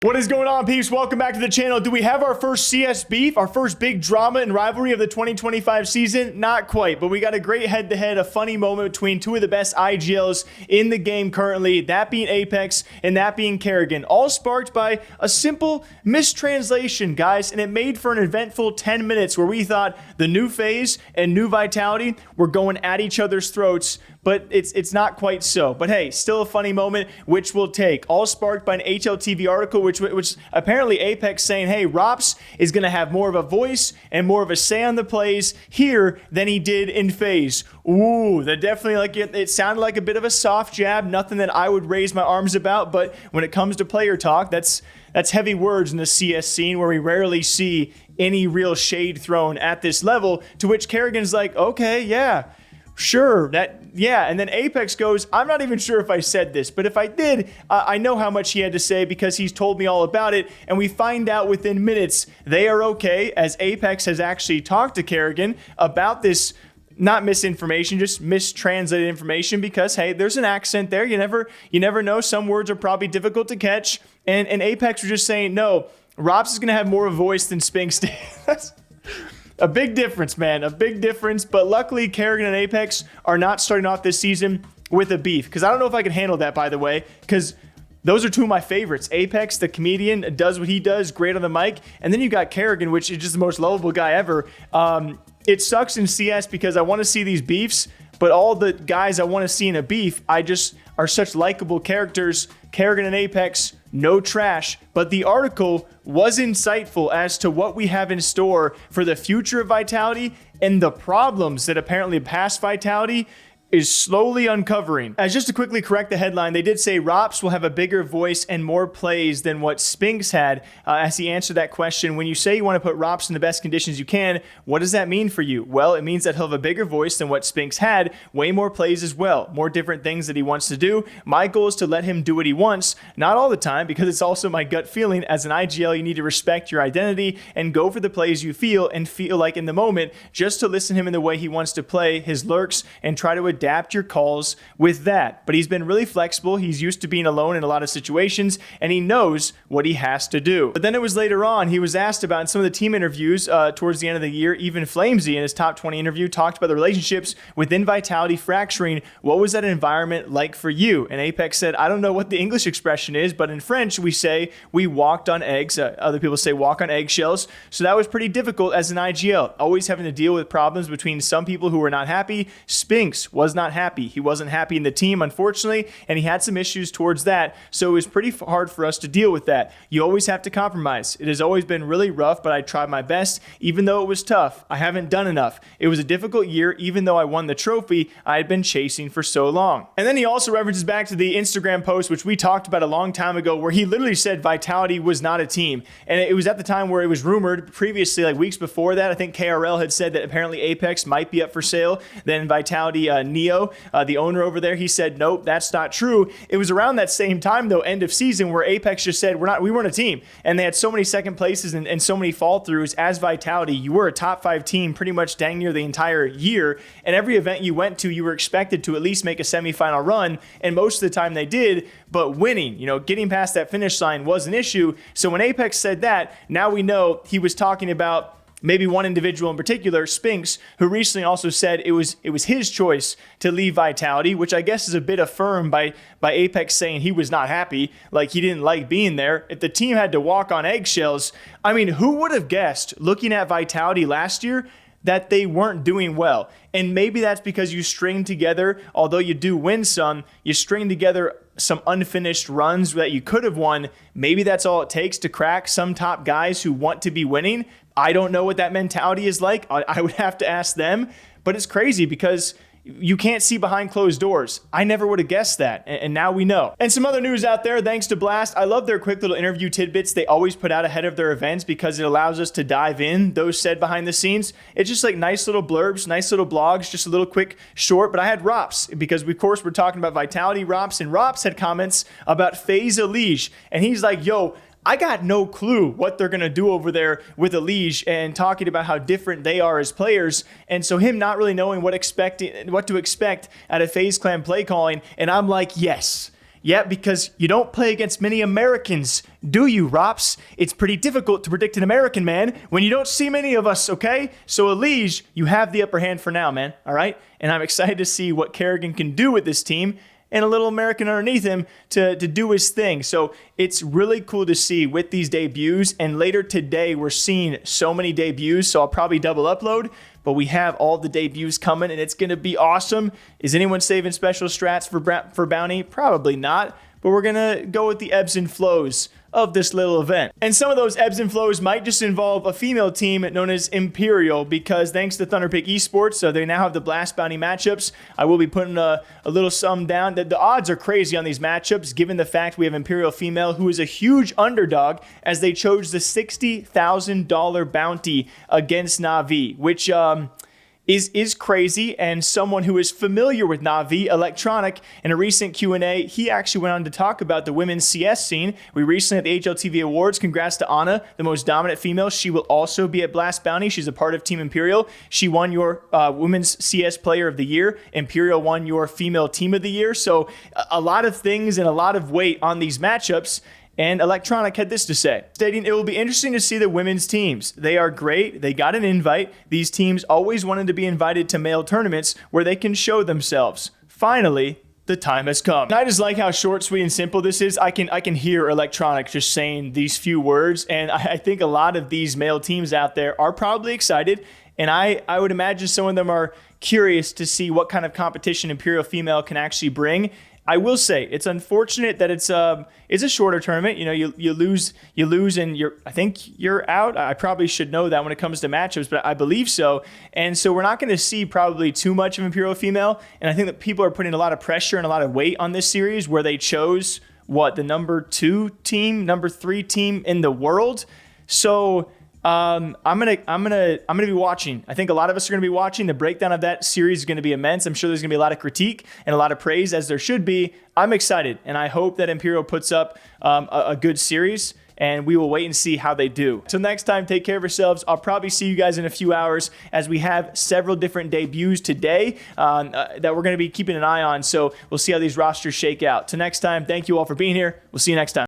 What is going on, peeps? Welcome back to the channel. Do we have our first CS beef, our first big drama and rivalry of the 2025 season? Not quite, but we got a great head-to-head, a funny moment between two of the best IGLs in the game currently, that being apEX and that being Karrigan, all sparked by a simple mistranslation, guys, and it made for an eventful 10 minutes where we thought the new FaZe and new Vitality were going at each other's throats, but it's not quite so. But hey, still a funny moment, which we'll take. All sparked by an HLTV article, which apparently apEX saying, hey, Ropz is going to have more of a voice and more of a say on the plays here than he did in FaZe. Ooh, that definitely, it sounded like a bit of a soft jab, nothing that I would raise my arms about, but when it comes to player talk, that's heavy words in the CS scene where we rarely see any real shade thrown at this level, to which Karrigan's like, okay, yeah, sure, yeah. And then apEX goes, I'm not even sure if I said this, but if I did, I know how much he had to say because he's told me all about it. And we find out within minutes they are okay, as apEX has actually talked to Karrigan about this, not misinformation, just mistranslated information, because hey, there's an accent there. You never know. Some words are probably difficult to catch. And apEX was just saying, no, Ropz is going to have more of a voice than Spinx did. That's a big difference, man, a big difference. But luckily, Karrigan and apEX are not starting off this season with a beef, because I don't know if I can handle that, by the way, because those are two of my favorites. apEX, the comedian, does what he does, great on the mic. And then you got Karrigan, which is just the most lovable guy ever. It sucks in CS because I want to see these beefs, but all the guys I want to see in a beef, are such likable characters. Karrigan and apEX, no trash, but the article was insightful as to what we have in store for the future of Vitality and the problems that apparently past Vitality is slowly uncovering. As just to quickly correct the headline, they did say Ropz will have a bigger voice and more plays than what Spinx had. As he answered that question, when you say you want to put Ropz in the best conditions you can, what does that mean for you? Well, it means that he'll have a bigger voice than what Spinx had, way more plays as well, more different things that he wants to do. My goal is to let him do what he wants, not all the time, because it's also my gut feeling. As an IGL, you need to respect your identity and go for the plays you feel and feel like in the moment, just to listen to him in the way he wants to play his lurks and try to adapt your calls with that. But he's been really flexible. He's used to being alone in a lot of situations, and he knows what he has to do. But then it was later on, he was asked about in some of the team interviews towards the end of the year, even Flamesy in his top 20 interview talked about the relationships within Vitality fracturing. What was that environment like for you? And apEX said, I don't know what the English expression is, but in French we say we walked on eggs. Other people say walk on eggshells. So that was pretty difficult as an IGL, always having to deal with problems between some people who were not happy. Spinx was not happy. He wasn't happy in the team, unfortunately, and he had some issues towards that, so it was pretty hard for us to deal with that. You always have to compromise. It has always been really rough, but I tried my best. Even though it was tough, I haven't done enough. It was a difficult year, even though I won the trophy I had been chasing for so long. And then he also references back to the Instagram post, which we talked about a long time ago, where he literally said Vitality was not a team. And it was at the time where it was rumored previously, like weeks before that, I think KRL had said that apparently apEX might be up for sale. Then Vitality Neo, the owner over there, he said, nope, that's not true. It was around that same time, though, end of season, where apEX just said, we weren't a team. And they had so many second places and so many fall throughs. As Vitality, you were a top 5 team pretty much dang near the entire year. And every event you went to, you were expected to at least make a semifinal run. And most of the time they did, but winning, getting past that finish line was an issue. So when apEX said that, now we know he was talking about maybe one individual in particular, Spinx, who recently also said it was his choice to leave Vitality, which I guess is a bit affirmed by apEX saying he was not happy, like he didn't like being there. If the team had to walk on eggshells, I mean, who would have guessed, looking at Vitality last year, that they weren't doing well? And maybe that's because you string together, although you do win some, you string together some unfinished runs that you could have won. Maybe that's all it takes to crack some top guys who want to be winning. I don't know what that mentality is like. I would have to ask them, but it's crazy because you can't see behind closed doors. I never would have guessed that, and now we know. And some other news out there, thanks to Blast. I love their quick little interview tidbits they always put out ahead of their events because it allows us to dive in those said behind the scenes. It's just like nice little blurbs, nice little blogs, just a little quick short. But I had Ropz because, of course, we're talking about Vitality Ropz, and Ropz had comments about FaZe Elige, and he's like, yo, I got no clue what they're going to do over there with Elige, and talking about how different they are as players. And so him not really knowing what to expect out of FaZe Clan play calling. And I'm like, yes, Yeah, because you don't play against many Americans, do you, Ropz? It's pretty difficult to predict an American, man, when you don't see many of us, okay? So Elige, you have the upper hand for now, man, all right? And I'm excited to see what Karrigan can do with this team and a little American underneath him to do his thing. So it's really cool to see with these debuts. And later today, we're seeing so many debuts, so I'll probably double upload. But we have all the debuts coming, and it's going to be awesome. Is anyone saving special strats for Bounty? Probably not. But we're going to go with the ebbs and flows of this little event. And some of those ebbs and flows might just involve a female team known as Imperial, because thanks to Thunderpick Esports, so they now have the Blast Bounty matchups. I will be putting a little sum down. The odds are crazy on these matchups, given the fact we have Imperial female, who is a huge underdog, as they chose the $60,000 bounty against Na'Vi, which is crazy. And someone who is familiar with Na'Vi, Electronic, in a recent Q&A, he actually went on to talk about the women's CS scene. We recently at the HLTV Awards, congrats to Anna, the most dominant female. She will also be at Blast Bounty. She's a part of Team Imperial. She won your Women's CS Player of the Year. Imperial won your Female Team of the Year. So a lot of things and a lot of weight on these matchups. And Electronic had this to say, stating, "It will be interesting to see the women's teams. They are great. They got an invite. These teams always wanted to be invited to male tournaments where they can show themselves. Finally, the time has come." And I just like how short, sweet, and simple this is. I can hear Electronic just saying these few words, and I think a lot of these male teams out there are probably excited, and I would imagine some of them are curious to see what kind of competition Imperial female can actually bring. I will say it's unfortunate that it's a shorter tournament. You know, you lose, and I think you're out. I probably should know that when it comes to matchups, but I believe so. And so we're not going to see probably too much of Imperial female. And I think that people are putting a lot of pressure and a lot of weight on this series, where they chose the number 2 team, number 3 team in the world. So I'm gonna be watching. I think a lot of us are gonna be watching. The breakdown of that series is gonna be immense. I'm sure there's gonna be a lot of critique and a lot of praise, as there should be. I'm excited, and I hope that Imperial puts up a good series, and we will wait and see how they do. Till next time, take care of yourselves. I'll probably see you guys in a few hours, as we have several different debuts today that we're gonna be keeping an eye on. So we'll see how these rosters shake out. Till next time, thank you all for being here. We'll see you next time.